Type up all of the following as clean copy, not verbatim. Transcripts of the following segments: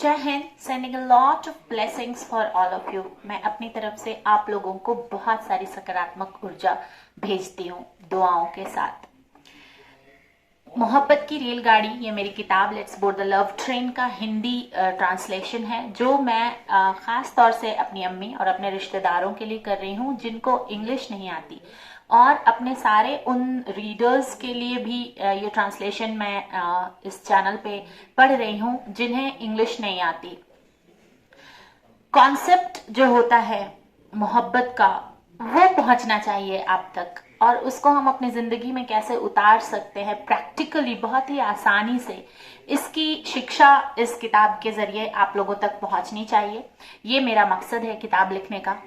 जय Hind. Sending a lot of blessings for all of you. मैं अपनी तरफ से आप लोगों को बहुत सारी सकारात्मक ऊर्जा भेजती हूँ दुआओं के साथ। मोहब्बत की रेलगाड़ी, ये मेरी किताब let's board the love train का हिंदी ट्रांसलेशन है, जो मैं ख़ास तौर से अपनी अम्मी और अपने रिश्तेदारों के लिए कर रही हूँ जिनको इंग्लिश नहीं आती, और अपने सारे उन रीडर्स के लिए भी ये ट्रांसलेशन मैं इस चैनल पे पढ़ रही हूँ जिन्हें इंग्लिश नहीं आती। कॉन्सेप्ट जो होता है मोहब्बत का, वो पहुंचना चाहिए आप तक, और उसको हम अपनी जिंदगी में कैसे उतार सकते हैं प्रैक्टिकली, बहुत ही आसानी से, इसकी शिक्षा इस किताब के जरिए आप लोगों तक पहुंचनी चाहिए। ये मेरा मकसद है किताब लिखने का,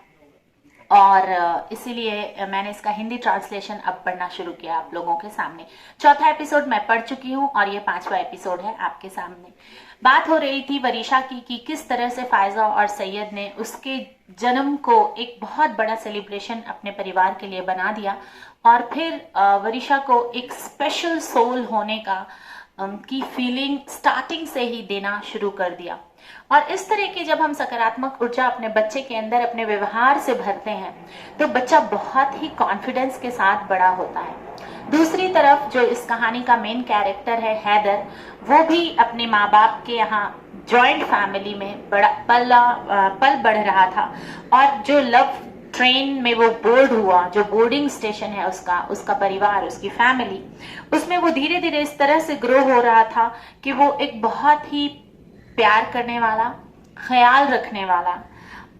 और इसीलिए मैंने इसका हिंदी ट्रांसलेशन अब पढ़ना शुरू किया आप लोगों के सामने। चौथा एपिसोड मैं पढ़ चुकी हूँ और ये 5वां एपिसोड है आपके सामने। बात हो रही थी वरीशा की कि किस तरह से फायजा और सैयद ने उसके जन्म को एक बहुत बड़ा सेलिब्रेशन अपने परिवार के लिए बना दिया, और फिर वरीशा को एक स्पेशल सोल होने की फीलिंग स्टार्टिंग से ही देना शुरू कर दिया। और इस तरह की जब हम सकारात्मक ऊर्जा अपने बच्चे के अंदर अपने व्यवहार से भरते हैं तो बच्चा बहुत ही कॉन्फिडेंस के साथ बड़ा होता है। दूसरी तरफ जो इस कहानी का मेन कैरेक्टर है हैदर, वो भी अपने माँ बाप के यहाँ जॉइंट फैमिली में पल बढ़ रहा था, और जो लव ट्रेन में वो बोर्ड हुआ, जो बोर्डिंग स्टेशन है उसका परिवार, उसकी फैमिली, उसमें वो धीरे धीरे इस तरह से ग्रो हो रहा था कि वो एक बहुत ही प्यार करने वाला, ख्याल रखने वाला,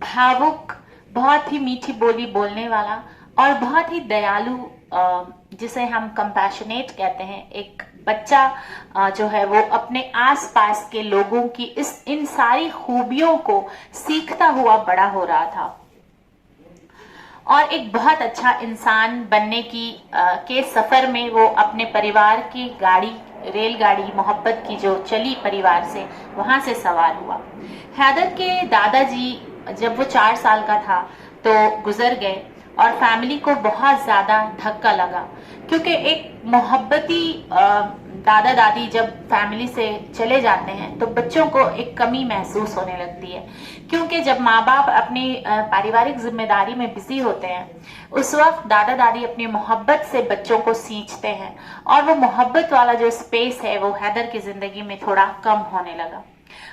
भावुक, बहुत ही मीठी बोली बोलने वाला और बहुत ही दयालु, जिसे हम कंपैशनेट कहते हैं, एक बच्चा जो है वो अपने आसपास के लोगों की इन सारी खूबियों को सीखता हुआ बड़ा हो रहा था, और एक बहुत अच्छा इंसान बनने के सफर में वो अपने परिवार की रेलगाड़ी मोहब्बत की जो चली परिवार से, वहां से सवार हुआ। हैदर के दादाजी जब वो 4 साल का था तो गुजर गए, और फैमिली को बहुत ज्यादा धक्का लगा, क्योंकि एक मोहब्बती दादा दादी जब फैमिली से चले जाते हैं तो बच्चों को एक कमी महसूस होने लगती है, क्योंकि जब माँ बाप अपनी पारिवारिक जिम्मेदारी में बिजी होते हैं उस वक्त दादा दादी अपनी मोहब्बत से बच्चों को सींचते हैं, और वो मोहब्बत वाला जो स्पेस है वो हैदर की जिंदगी में थोड़ा कम होने लगा।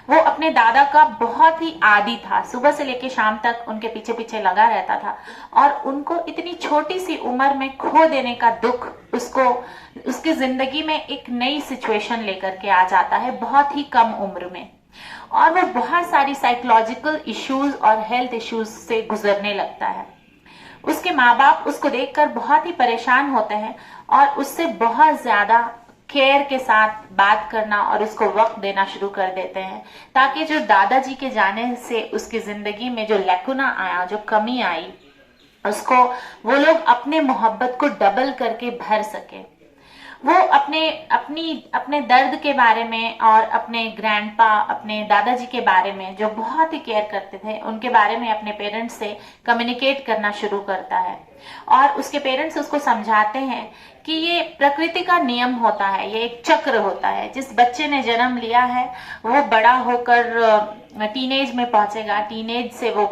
वो अपने दादा का बहुत ही आदी था, सुबह से लेकर शाम तक उनके पीछे पीछे लगा रहता था, और उनको इतनी छोटी सी उम्र में खो देने का दुख उसकी जिंदगी में एक नई सिचुएशन लेकर के आ जाता है बहुत ही कम उम्र में, और वो बहुत सारी साइकोलॉजिकल इश्यूज और हेल्थ इश्यूज से गुजरने लगता है। उसके माँ बाप उसको देखकर बहुत ही परेशान होते हैं और उससे बहुत ज्यादा केयर के साथ बात करना और उसको वक्त देना शुरू कर देते हैं, ताकि जो दादाजी के जाने से उसकी जिंदगी में जो लैकुना आया, जो कमी आई, उसको वो लोग अपने मोहब्बत को डबल करके भर सके। वो अपने दर्द के बारे में और अपने ग्रैंडपा, अपने दादाजी के बारे में जो बहुत ही केयर करते थे, उनके बारे में अपने पेरेंट्स से कम्युनिकेट करना शुरू करता है, और उसके पेरेंट्स उसको समझाते हैं कि ये प्रकृति का नियम होता है, ये एक चक्र होता है। जिस बच्चे ने जन्म लिया है वो बड़ा होकर टीनेज में पहुंचेगा, टीनेज से वो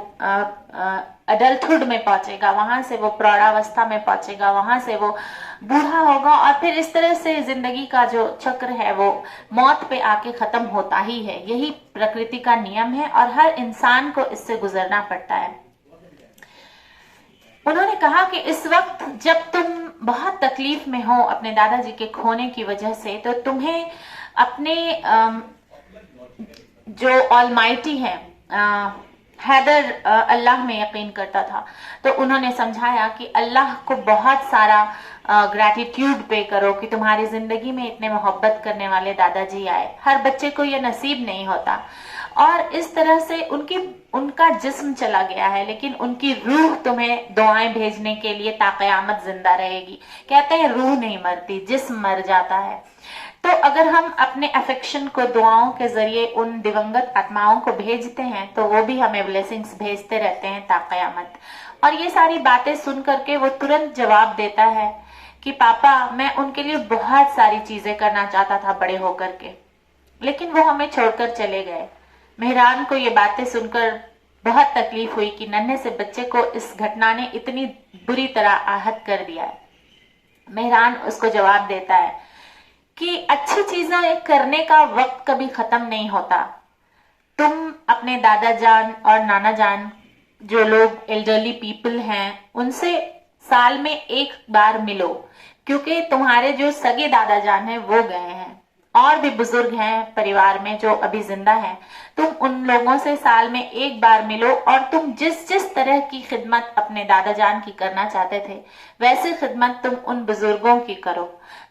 अडल्टहुड में पहुंचेगा, वहां से वो प्रौढ़ावस्था में पहुंचेगा, वहां से वो बूढ़ा होगा, और फिर इस तरह से जिंदगी का जो चक्र है वो मौत पे आके खत्म होता ही है। यही प्रकृति का नियम है और हर इंसान को इससे गुजरना पड़ता है। उन्होंने कहा कि इस वक्त जब तुम बहुत तकलीफ में हो अपने दादाजी के खोने की वजह से, तो तुम्हें अपने जो ऑलमाइटी है, हैदर अल्लाह में यकीन करता था, तो उन्होंने समझाया कि अल्लाह को बहुत सारा ग्रैटिट्यूड पे करो कि तुम्हारी जिंदगी में इतने मोहब्बत करने वाले दादाजी आए। हर बच्चे को ये नसीब नहीं होता, और इस तरह से उनका जिस्म चला गया है, लेकिन उनकी रूह तुम्हें दुआएं भेजने के लिए ताक़यामत जिंदा रहेगी। कहते हैं रूह नहीं मरती, जिस्म मर जाता है। तो अगर हम अपने अफेक्शन को दुआओं के जरिए उन दिवंगत आत्माओं को भेजते हैं तो वो भी हमें ब्लेसिंग्स भेजते रहते हैं ताक़यामत। और ये सारी बातें सुन करके वो तुरंत जवाब देता है कि पापा, मैं उनके लिए बहुत सारी चीजें करना चाहता था बड़े होकर के, लेकिन वो हमें छोड़कर चले गए। मेहरान को ये बातें सुनकर बहुत तकलीफ हुई कि नन्हे से बच्चे को इस घटना ने इतनी बुरी तरह आहत कर दिया है। मेहरान उसको जवाब देता है कि अच्छी चीजें करने का वक्त कभी खत्म नहीं होता। तुम अपने दादा जान और नाना जान, जो लोग एल्डरली पीपल हैं, उनसे साल में एक बार मिलो, क्योंकि तुम्हारे जो सगे दादा जान हैं वो गए हैं। और भी बुजुर्ग हैं परिवार में जो अभी जिंदा हैं, तुम उन लोगों से साल में एक बार मिलो और तुम जिस जिस तरह की खिदमत अपने दादा जान की करना चाहते थे, वैसे खिदमत तुम उन बुजुर्गों की करो।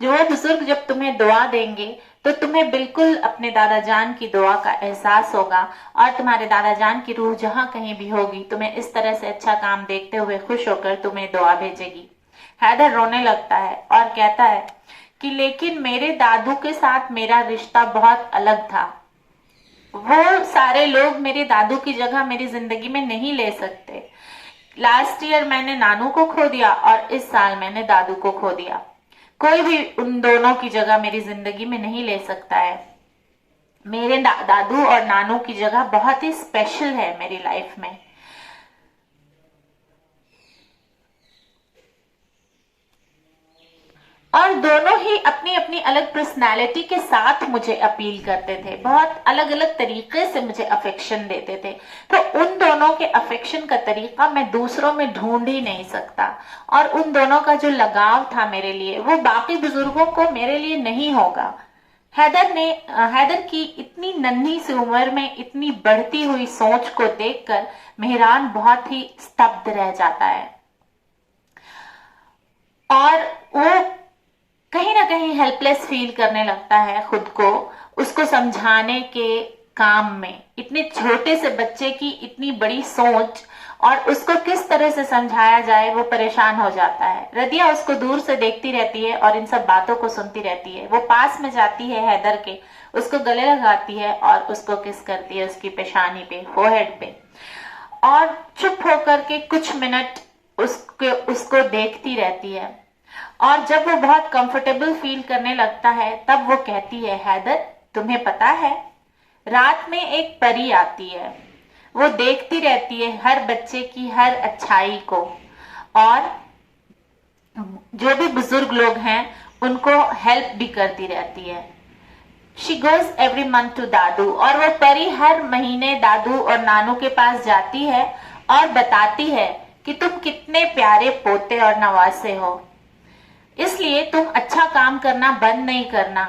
जो वो बुजुर्ग जब तुम्हें दुआ देंगे तो तुम्हें बिल्कुल अपने दादा जान की दुआ का एहसास होगा, और तुम्हारे दादा जान की रूह जहां कहीं भी होगी तुम्हें इस तरह से अच्छा काम देखते हुए खुश होकर तुम्हें दुआ भेजेगी। हैदर रोने लगता है और कहता है कि लेकिन मेरे दादू के साथ मेरा रिश्ता बहुत अलग था। वो सारे लोग मेरे दादू की जगह मेरी जिंदगी में नहीं ले सकते। लास्ट ईयर मैंने नानू को खो दिया और इस साल मैंने दादू को खो दिया। कोई भी उन दोनों की जगह मेरी जिंदगी में नहीं ले सकता है। मेरे दादू और नानू की जगह बहुत ही स्पेशल है मेरी लाइफ में। और दोनों ही अपनी अपनी अलग पर्सनालिटी के साथ मुझे अपील करते थे, बहुत अलग अलग तरीके से मुझे अफेक्शन देते थे। तो उन दोनों के अफेक्शन का तरीका मैं दूसरों में ढूंढ ही नहीं सकता, और उन दोनों का जो लगाव था मेरे लिए वो बाकी बुजुर्गों को मेरे लिए नहीं होगा। हैदर की इतनी नन्ही सी उम्र में इतनी बढ़ती हुई सोच को देखकर मेहरान बहुत ही स्तब्ध रह जाता है, और वो कहीं ना कहीं हेल्पलेस फील करने लगता है खुद को। उसको समझाने के काम में इतने छोटे से बच्चे की इतनी बड़ी सोच और उसको किस तरह से समझाया जाए, वो परेशान हो जाता है। रदिया उसको दूर से देखती रहती है और इन सब बातों को सुनती रहती है। वो पास में जाती है हैदर के, उसको गले लगाती है और उसको किस करती है उसकी पेशानी पे, फोरहेड पे, और चुप होकर के कुछ मिनट उसको देखती रहती है। और जब वो बहुत कंफर्टेबल फील करने लगता है तब वो कहती है, हैदर तुम्हें पता है रात में एक परी आती है, वो देखती रहती है हर बच्चे की हर अच्छाई को, और जो भी बुजुर्ग लोग हैं उनको हेल्प भी करती रहती है। She goes every month to दादू, और वो परी हर महीने दादू और नानू के पास जाती है और बताती है कि तुम कितने प्यारे पोते और नवासे हो, इसलिए तुम अच्छा काम करना बंद नहीं करना,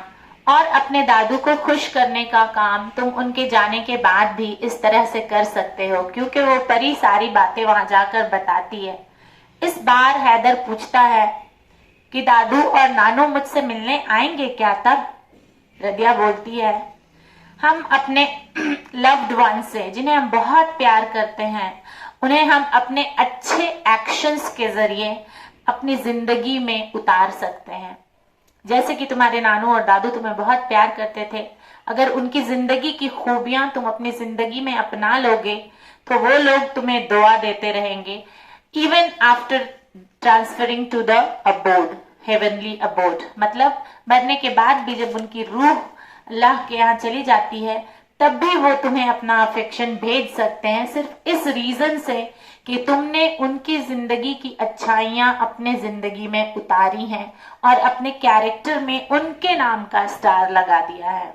और अपने दादू को खुश करने का काम तुम उनके जाने के बाद भी इस तरह से कर सकते हो, क्योंकि वो परी सारी बातें वहां जाकर बताती है। इस बार हैदर पूछता है कि दादू और नानू मुझसे मिलने आएंगे क्या तब? रदिया बोलती है, हम अपने लव्ड वन से, जिन्हें हम बहुत प्यार करते हैं, उन्हें हम अपने अच्छे एक्शंस के जरिए अपनी जिंदगी में उतार सकते हैं। जैसे कि तुम्हारे नानू और दादू तुम्हें बहुत प्यार करते थे, अगर उनकी जिंदगी की खूबियां तुम अपनी जिंदगी में अपना लोगे तो वो लोग तुम्हें दुआ देते रहेंगे, even after transferring to the abode, heavenly abode. मतलब मरने के बाद भी जब उनकी रूह अल्लाह के यहाँ चली जाती है तब भी वो तुम्हें अपना अफेक्शन भेज सकते हैं, सिर्फ इस रीजन से कि तुमने उनकी जिंदगी की अच्छाइयां अपने जिंदगी में उतारी हैं और अपने कैरेक्टर में उनके नाम का स्टार लगा दिया है।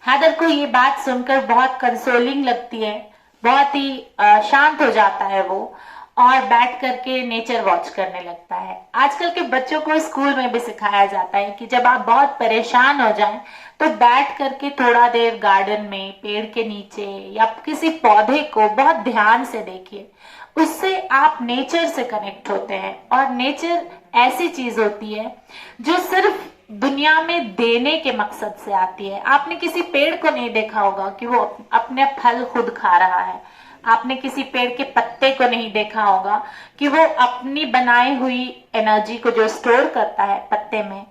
हैदर को ये बात सुनकर बहुत कंसोलिंग लगती है, बहुत ही शांत हो जाता है वो, और बैठ करके नेचर वॉच करने लगता है। आजकल के बच्चों को स्कूल में भी सिखाया जाता है कि जब आप बहुत परेशान हो जाएं तो बैठ करके थोड़ा देर गार्डन में पेड़ के नीचे या किसी पौधे को बहुत ध्यान से देखिए, उससे आप नेचर से कनेक्ट होते हैं। और नेचर ऐसी चीज होती है जो सिर्फ दुनिया में देने के मकसद से आती है। आपने किसी पेड़ को नहीं देखा होगा कि वो अपने फल खुद खा रहा है, आपने किसी पेड़ के पत्ते को नहीं देखा होगा कि वो अपनी बनाई हुई एनर्जी को जो स्टोर करता है पत्ते में,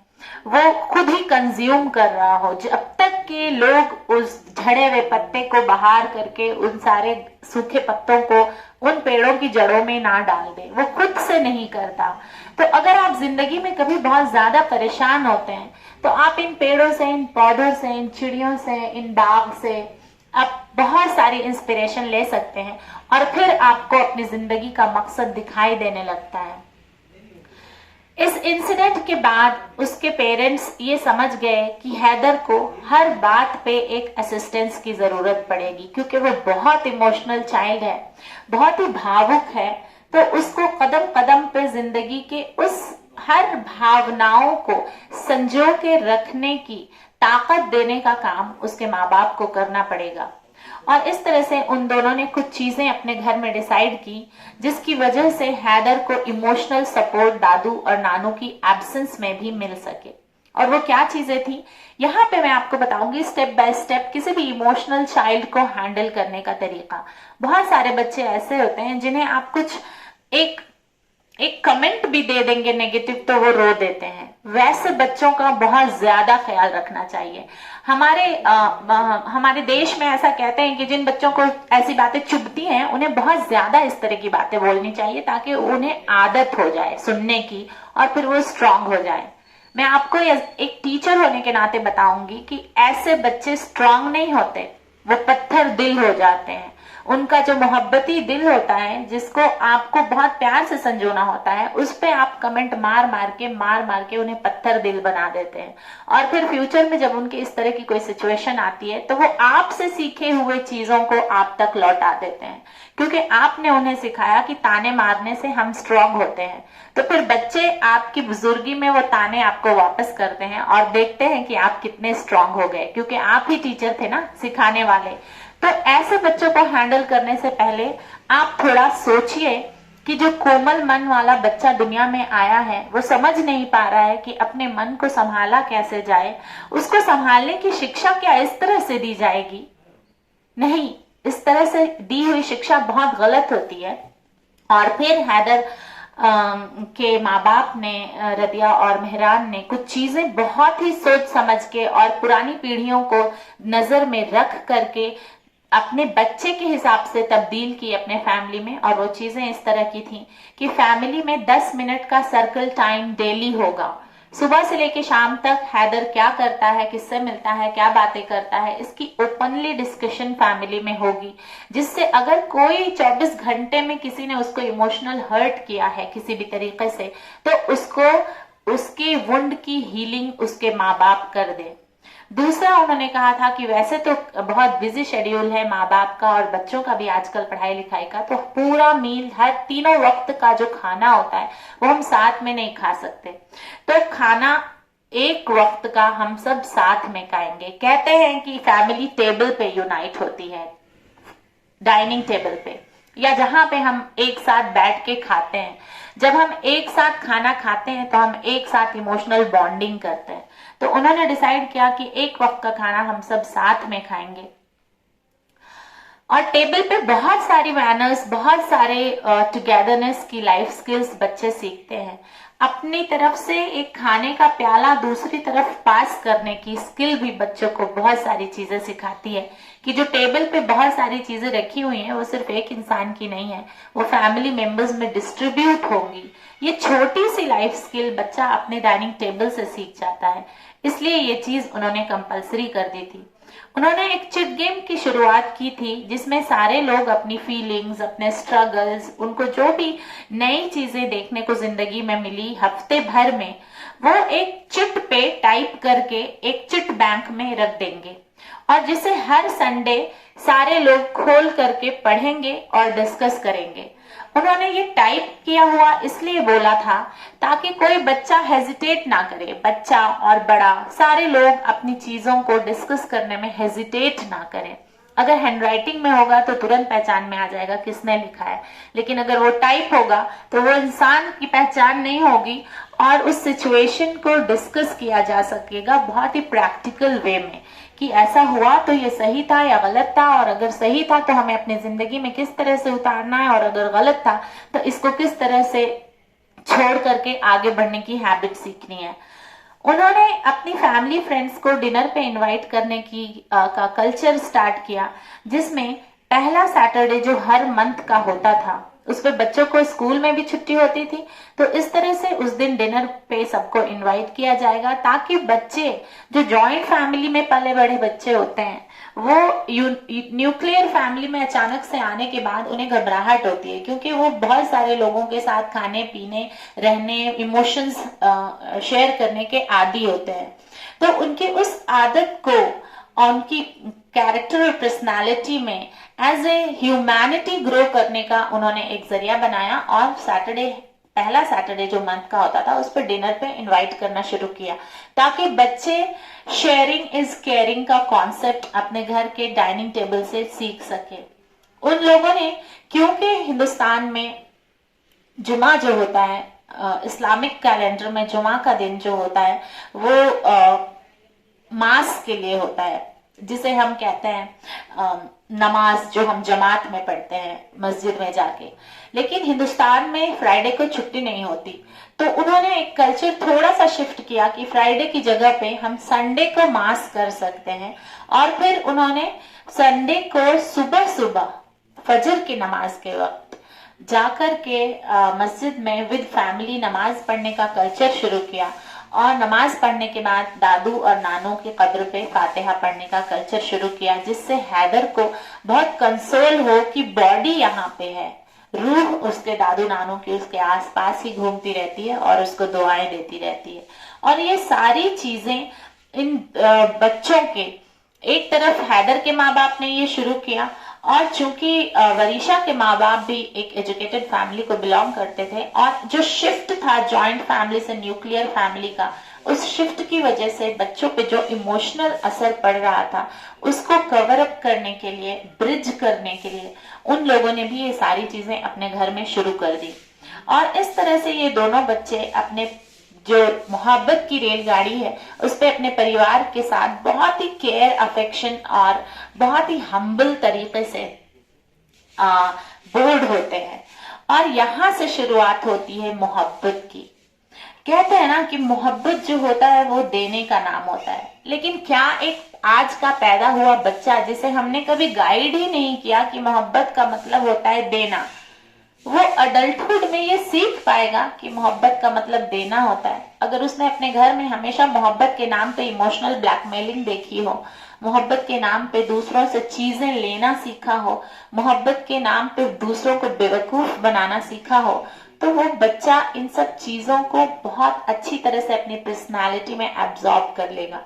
वो खुद ही कंज्यूम कर रहा हो। जब तक कि लोग उस झड़े हुए पत्ते को बाहर करके उन सारे सूखे पत्तों को उन पेड़ों की जड़ों में ना डाल दे, वो खुद से नहीं करता। तो अगर आप जिंदगी में कभी बहुत ज्यादा परेशान होते हैं तो आप इन पेड़ों से, इन पौधों से, इन चिड़ियों से, इन बाग से सारी इंस्पिरेशन ले सकते हैं और फिर आपको अपनी जिंदगी का मकसद दिखाई देने लगता है। इस इंसिडेंट के बाद उसके पेरेंट्स ये समझ गए कि हैदर को हर बात पे एक असिस्टेंस की जरूरत पड़ेगी, क्योंकि वो बहुत इमोशनल चाइल्ड है, बहुत ही भावुक है। तो उसको कदम कदम पे जिंदगी के उस हर भावनाओं को संजो के रखने की ताकत देने का काम उसके माँ बाप को करना पड़ेगा। और इस तरह से उन दोनों ने कुछ चीजें अपने घर में डिसाइड की, जिसकी वजह से हैदर को इमोशनल सपोर्ट दादू और नानू की एब्सेंस में भी मिल सके। और वो क्या चीजें थी, यहाँ पे मैं आपको बताऊंगी स्टेप बाय स्टेप किसी भी इमोशनल चाइल्ड को हैंडल करने का तरीका। बहुत सारे बच्चे ऐसे होते हैं जिन्हें आप कुछ एक कमेंट भी दे देंगे नेगेटिव तो वो रो देते हैं। वैसे बच्चों का बहुत ज्यादा ख्याल रखना चाहिए। हमारे देश में ऐसा कहते हैं कि जिन बच्चों को ऐसी बातें चुभती हैं उन्हें बहुत ज्यादा इस तरह की बातें बोलनी चाहिए, ताकि उन्हें आदत हो जाए सुनने की और फिर वो स्ट्रांग हो जाए। मैं आपको एक टीचर होने के नाते बताऊंगी कि ऐसे बच्चे स्ट्रांग नहीं होते, वो पत्थर दिल हो जाते हैं। उनका जो मोहब्बती दिल होता है, जिसको आपको बहुत प्यार से संजोना होता है, उस पे आप कमेंट मार मार के उन्हें पत्थर दिल बना देते हैं। और फिर फ्यूचर में जब उनके इस तरह की कोई सिचुएशन आती है तो वो आपसे सीखे हुए चीजों को आप तक लौटा देते हैं, क्योंकि आपने उन्हें सिखाया कि ताने मारने से हम स्ट्रांग होते हैं। तो फिर बच्चे आपकी बुजुर्गी में वो ताने आपको वापस करते हैं और देखते हैं कि आप कितने स्ट्रांग हो गए, क्योंकि आप ही टीचर थे ना, सिखाने वाले। तो ऐसे बच्चों को हैंडल करने से पहले आप थोड़ा सोचिए कि जो कोमल मन वाला बच्चा दुनिया में आया है, वो समझ नहीं पा रहा है कि अपने मन को संभाला कैसे जाए। उसको संभालने की शिक्षा क्या इस तरह से दी जाएगी? नहीं, इस तरह से दी हुई शिक्षा बहुत गलत होती है। और फिर हैदर के माँ बाप ने, रदिया और मेहरान ने कुछ चीजें बहुत ही सोच समझ के और पुरानी पीढ़ियों को नजर में रख करके अपने बच्चे के हिसाब से तब्दील की अपने फैमिली में। और वो चीजें इस तरह की थी कि फैमिली में 10 मिनट का सर्कल टाइम डेली होगा। सुबह से लेके शाम तक हैदर क्या करता है, किससे मिलता है, क्या बातें करता है, इसकी ओपनली डिस्कशन फैमिली में होगी, जिससे अगर कोई 24 घंटे में किसी ने उसको इमोशनल हर्ट किया है किसी भी तरीके से, तो उसको उसकी वुंड की हीलिंग उसके माँ बाप कर दे। दूसरा उन्होंने कहा था कि वैसे तो बहुत बिजी शेड्यूल है माँ बाप का और बच्चों का भी आजकल पढ़ाई लिखाई का, तो पूरा मील, हर तीनों वक्त का जो खाना होता है वो हम साथ में नहीं खा सकते। तो खाना एक वक्त का हम सब साथ में खाएंगे। कहते हैं कि फैमिली टेबल पे यूनाइट होती है, डाइनिंग टेबल पे, या जहां पे हम एक साथ बैठ के खाते हैं। जब हम एक साथ खाना खाते हैं तो हम एक साथ इमोशनल बॉन्डिंग करते हैं। तो उन्होंने डिसाइड किया कि एक वक्त का खाना हम सब साथ में खाएंगे। और टेबल पे बहुत सारी मैनर्स, बहुत सारे टुगेदरनेस की लाइफ स्किल्स बच्चे सीखते हैं। अपनी तरफ से एक खाने का प्याला दूसरी तरफ पास करने की स्किल भी बच्चों को बहुत सारी चीजें सिखाती है, कि जो टेबल पे बहुत सारी चीजें रखी हुई हैं वो सिर्फ एक इंसान की नहीं है, वो फैमिली मेंबर्स में डिस्ट्रीब्यूट होंगी। ये छोटी सी लाइफ स्किल बच्चा अपने डाइनिंग टेबल से सीख जाता है, इसलिए ये चीज उन्होंने कंपलसरी कर दी थी। उन्होंने एक चिट गेम की शुरुआत की थी, जिसमें सारे लोग अपनी फीलिंग्स, अपने स्ट्रगल्स, उनको जो भी नई चीजें देखने को जिंदगी में मिली हफ्ते भर में, वो एक चिट पे टाइप करके एक चिट बैंक में रख देंगे, और जिसे हर संडे सारे लोग खोल करके पढ़ेंगे और डिस्कस करेंगे। उन्होंने ये टाइप किया हुआ इसलिए बोला था ताकि कोई बच्चा हेजिटेट ना करे। बच्चा और बड़ा सारे लोग अपनी चीजों को डिस्कस करने में हेजिटेट ना करें। अगर हैंडराइटिंग में होगा तो तुरंत पहचान में आ जाएगा किसने लिखा है, लेकिन अगर वो टाइप होगा तो वो इंसान की पहचान नहीं होगी और उस सिचुएशन को डिस्कस किया जा सकेगा बहुत ही प्रैक्टिकल वे में, कि ऐसा हुआ तो ये सही था या गलत था, और अगर सही था तो हमें अपनी जिंदगी में किस तरह से उतारना है, और अगर गलत था तो इसको किस तरह से छोड़ करके आगे बढ़ने की हैबिट सीखनी है। उन्होंने अपनी फैमिली फ्रेंड्स को डिनर पे इनवाइट करने की का कल्चर स्टार्ट किया, जिसमें पहला सैटरडे जो हर मंथ का होता था उस पे बच्चों को स्कूल में भी छुट्टी होती थी, तो इस तरह से उस दिन डिनर पे सबको इनवाइट किया जाएगा, ताकि बच्चे जो जॉइंट फैमिली में पले बड़े बच्चे होते हैं वो न्यूक्लियर फैमिली में अचानक से आने के बाद उन्हें घबराहट होती है, क्योंकि वो बहुत सारे लोगों के साथ खाने पीने, रहने, इमोशंस शेयर करने के आदी होते हैं। तो उनकी उस आदत को उनकी कैरेक्टर और पर्सनालिटी में एज ए ह्यूमैनिटी ग्रो करने का उन्होंने एक जरिया बनाया, और पहला सैटरडे जो मंथ का होता था उस पर डिनर पे इनवाइट करना शुरू किया, ताकि बच्चे शेयरिंग इज केयरिंग का कॉन्सेप्ट अपने घर के डाइनिंग टेबल से सीख सके। उन लोगों ने, क्योंकि हिंदुस्तान में जुमा जो होता है, इस्लामिक कैलेंडर में जुमा का दिन जो होता है वो मास के लिए होता है, जिसे हम कहते हैं नमाज, जो हम जमात में पढ़ते हैं मस्जिद में जाके। लेकिन हिंदुस्तान में फ्राइडे को छुट्टी नहीं होती, तो उन्होंने एक कल्चर थोड़ा सा शिफ्ट किया कि फ्राइडे की जगह पे हम संडे को मास कर सकते हैं। और फिर उन्होंने संडे को सुबह सुबह फजर की नमाज के वक्त जाकर के मस्जिद में विद फैमिली नमाज पढ़ने का कल्चर शुरू किया, और नमाज पढ़ने के बाद दादू और नानू की कब्र पे फातिहा पढ़ने का कल्चर शुरू किया, जिससे हैदर को बहुत कंसोल हो कि बॉडी यहाँ पे है, रूह उसके दादू नानू की उसके आसपास ही घूमती रहती है और उसको दुआएं देती रहती है। और ये सारी चीजें इन बच्चों के, एक तरफ हैदर के माँ बाप ने ये शुरू किया, और चूंकि वरीशा के माँ बाप भी एक एजुकेटेड फैमिली को बिलोंग करते थे, और जो शिफ्ट था जॉइंट फैमिली से न्यूक्लियर फैमिली का, उस शिफ्ट की वजह से बच्चों पे जो इमोशनल असर पड़ रहा था उसको कवर अप करने के लिए, ब्रिज करने के लिए उन लोगों ने भी ये सारी चीजें अपने घर में शुरू कर दी। और इस तरह से ये दोनों बच्चे अपने जो मोहब्बत की रेलगाड़ी है उस पे अपने परिवार के साथ बहुत ही केयर, अफेक्शन और बहुत ही हम्बल तरीके से बोर्ड होते हैं। और यहां से शुरुआत होती है मोहब्बत की। कहते हैं ना कि मोहब्बत जो होता है वो देने का नाम होता है, लेकिन क्या एक आज का पैदा हुआ बच्चा जिसे हमने कभी गाइड ही नहीं किया कि मोहब्बत का मतलब होता है देना, वो अडल्टहुड में ये सीख पाएगा कि मोहब्बत का मतलब देना होता है? अगर उसने अपने घर में हमेशा मोहब्बत के नाम पे इमोशनल ब्लैकमेलिंग देखी हो, मोहब्बत के नाम पे दूसरों से चीजें लेना सीखा हो, मोहब्बत के नाम पे दूसरों को बेवकूफ बनाना सीखा हो, तो वो बच्चा इन सब चीजों को बहुत अच्छी तरह से अपनी पर्सनालिटी में एब्जॉर्ब कर लेगा।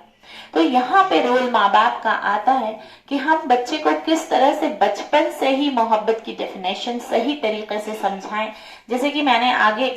तो यहाँ पे रोल माँ बाप का आता है कि हम बच्चे को किस तरह से बचपन से ही मोहब्बत की डेफिनेशन सही तरीके से समझाएं। जैसे कि मैंने आगे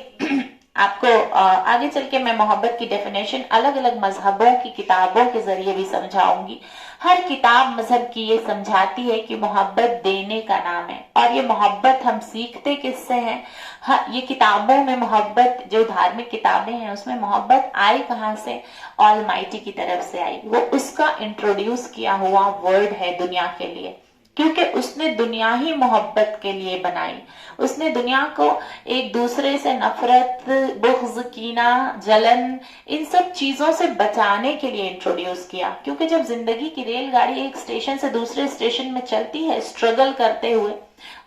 आपको आगे चल के मैं मोहब्बत की डेफिनेशन अलग अलग मजहबों की किताबों के जरिए भी समझाऊंगी। हर किताब मजहब की ये समझाती है कि मोहब्बत देने का नाम है, और ये मोहब्बत हम सीखते किससे हैं? हाँ, ये किताबों में मोहब्बत, जो धार्मिक किताबें हैं उसमें मोहब्बत आई कहाँ से? ऑलमाइटी की तरफ से आई। वो उसका इंट्रोड्यूस किया हुआ वर्ड है दुनिया के लिए, क्योंकि उसने दुनिया ही मोहब्बत के लिए बनाई। उसने दुनिया को एक दूसरे से नफरत, बुग़्ज़, कीना, जलन, इन सब चीजों से बचाने के लिए इंट्रोड्यूस किया। क्योंकि जब जिंदगी की रेलगाड़ी एक स्टेशन से दूसरे स्टेशन में चलती है स्ट्रगल करते हुए,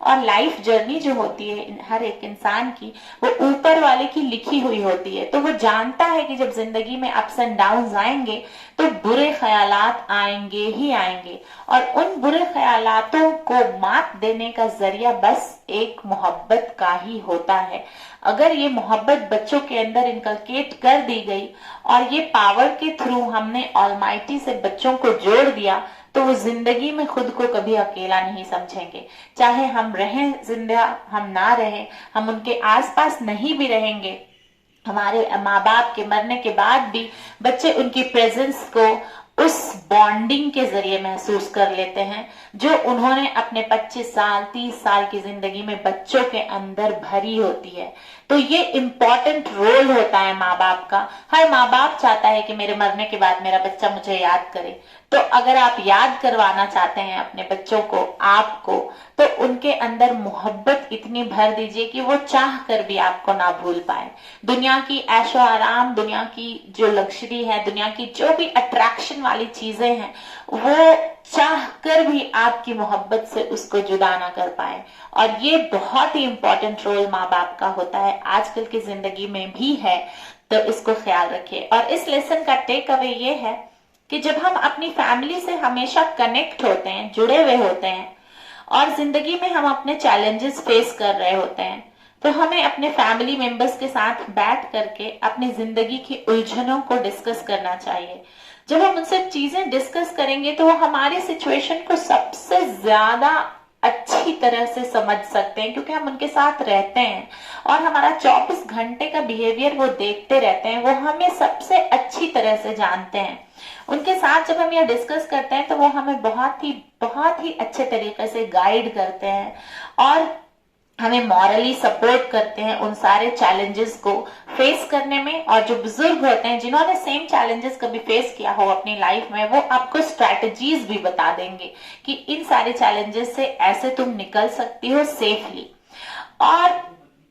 और लाइफ जर्नी जो होती है हर एक इंसान की, वो ऊपर वाले की लिखी हुई होती है। तो वो जानता है कि जब जिंदगी में अप्स एंड डाउन्स आएंगे तो बुरे ख्यालात आएंगे ही आएंगे, और उन बुरे ख्यालातों को मात देने का जरिया बस एक मोहब्बत का ही होता है। अगर ये मोहब्बत बच्चों के अंदर इनकलकेट कर दी गई और ये पावर के थ्रू हमने ऑलमाइटी से बच्चों को जोड़ दिया, तो वो जिंदगी में खुद को कभी अकेला नहीं समझेंगे। चाहे हम रहें जिंदा, हम ना रहें, हम उनके आसपास नहीं भी रहेंगे, हमारे माँ बाप के मरने के बाद भी बच्चे उनकी प्रेजेंस को उस बॉन्डिंग के जरिए महसूस कर लेते हैं जो उन्होंने अपने 25 साल 30 साल की जिंदगी में बच्चों के अंदर भरी होती है। तो ये इम्पोर्टेंट रोल होता है माँ बाप का। हर माँ बाप चाहता है कि मेरे मरने के बाद मेरा बच्चा मुझे याद करे। तो अगर आप याद करवाना चाहते हैं अपने बच्चों को, आपको, तो उनके अंदर मोहब्बत इतनी भर दीजिए कि वो चाह कर भी आपको ना भूल पाए। दुनिया की ऐशो आराम, दुनिया की जो लग्जरी है, दुनिया की जो भी अट्रैक्शन वाली चीजें हैं, वो चाह कर भी आपकी मोहब्बत से उसको जुदा ना कर पाए। और ये बहुत ही इंपॉर्टेंट रोल माँ बाप का होता है, आजकल की जिंदगी में भी है। तो इसको ख्याल रखिए। और इस लेसन का टेक अवे ये है कि जब हम अपनी फैमिली से हमेशा कनेक्ट होते हैं, जुड़े हुए होते हैं, और जिंदगी में हम अपने चैलेंजेस फेस कर रहे होते हैं, तो हमें अपने फैमिली मेंबर्स के साथ बैठ करके अपनी जिंदगी की उलझनों को डिस्कस करना चाहिए। जब हम उनसे चीजें डिस्कस करेंगे तो वो हमारी सिचुएशन को सबसे ज्यादा अच्छी तरह से समझ सकते हैं, क्योंकि हम उनके साथ रहते हैं और हमारा 24 घंटे का बिहेवियर वो देखते रहते हैं, वो हमें सबसे अच्छी तरह से जानते हैं। उनके साथ जब हम यह डिस्कस करते हैं तो वो हमें बहुत ही अच्छे तरीके से गाइड करते हैं और हमें मॉरली सपोर्ट करते हैं उन सारे चैलेंजेस को फेस करने में। और जो बुजुर्ग होते हैं जिन्होंने सेम चैलेंजेस कभी फेस किया हो अपनी लाइफ में, वो आपको स्ट्रैटेजीज भी बता देंगे कि इन सारे चैलेंजेस से ऐसे तुम निकल सकती हो सेफली। और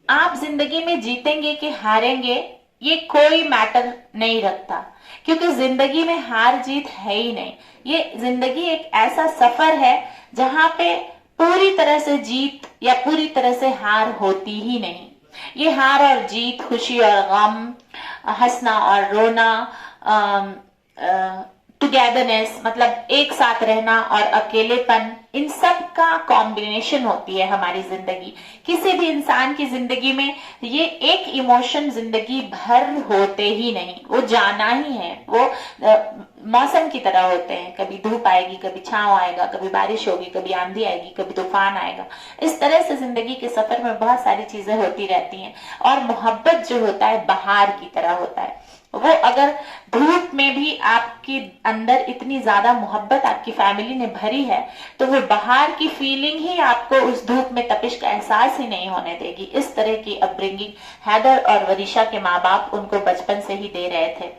आप जिंदगी में जीतेंगे कि हारेंगे ये कोई मैटर नहीं रखता, क्योंकि जिंदगी में हार जीत है ही नहीं। ये जिंदगी एक ऐसा सफर है जहां पे पूरी तरह से जीत या पूरी तरह से हार होती ही नहीं। ये हार और जीत, खुशी और गम, हंसना और रोना, टुगेदरनेस मतलब एक साथ रहना और अकेलेपन, इन सब का कॉम्बिनेशन होती है हमारी जिंदगी। किसी भी इंसान की जिंदगी में ये एक इमोशन जिंदगी भर होते ही नहीं, वो जाना ही है। वो मौसम की तरह होते हैं, कभी धूप आएगी, कभी छांव आएगा, कभी बारिश होगी, कभी आंधी आएगी, कभी तूफान आएगा। इस तरह से जिंदगी के सफर में बहुत सारी चीजें होती रहती हैं। और मोहब्बत जो होता है बहार की तरह होता है। वो अगर धूप में भी आपके अंदर इतनी ज्यादा मोहब्बत आपकी फैमिली ने भरी है, तो वो बाहर की फीलिंग ही आपको उस धूप में तपिश का एहसास ही नहीं होने देगी। इस तरह की अपब्रिंगिंग हैदर और वरीशा के माँ बाप उनको बचपन से ही दे रहे थे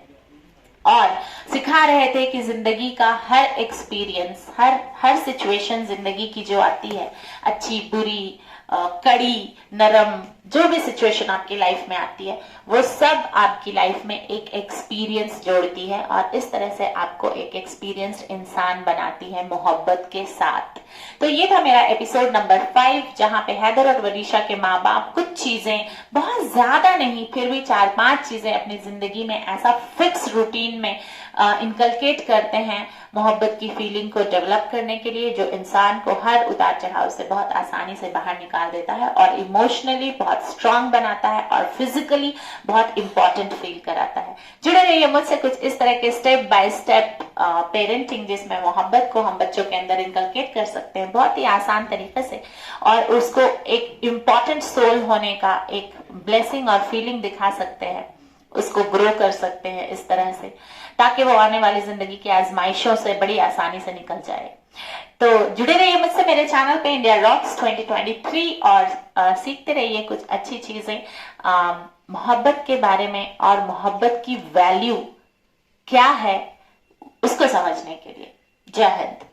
और सिखा रहे थे कि जिंदगी का हर एक्सपीरियंस, हर सिचुएशन जिंदगी की जो आती है, अच्छी बुरी, कड़ी नरम, जो भी सिचुएशन आपकी लाइफ में आती है, वो सब आपकी लाइफ में एक एक्सपीरियंस जोड़ती है और इस तरह से आपको एक एक्सपीरियंस्ड इंसान बनाती है मोहब्बत के साथ। तो ये था मेरा एपिसोड नंबर 5, जहां पे हैदर और वरीशा के माँ बाप कुछ चीजें, बहुत ज्यादा नहीं फिर भी 4-5 चीजें अपनी जिंदगी में ऐसा फिक्स रूटीन में इनकलकेट करते हैं मोहब्बत की फीलिंग को डेवलप करने के लिए, जो इंसान को हर उतार चढ़ाव से बहुत आसानी से बाहर निकाल देता है और इमोशनली बहुत स्ट्रांग बनाता है और फिजिकली बहुत इंपॉर्टेंट फील कराता है। जुड़े रहिए मुझसे कुछ इस तरह के स्टेप बाय स्टेप पेरेंटिंग, जिसमें मोहब्बत को हम बच्चों के अंदर इनकलकेट कर सकते हैं बहुत ही आसान तरीके से, और उसको एक इम्पॉर्टेंट सोल होने का एक ब्लेसिंग और फीलिंग दिखा सकते हैं, उसको ग्रो कर सकते हैं इस तरह से, ताकि वो आने वाली जिंदगी की आजमाइशों से बड़ी आसानी से निकल जाए। तो जुड़े रहिए मुझसे मेरे चैनल पे इंडिया रॉक्स 2023 और सीखते रहिए कुछ अच्छी चीजें मोहब्बत के बारे में और मोहब्बत की वैल्यू क्या है उसको समझने के लिए। जय हिंद।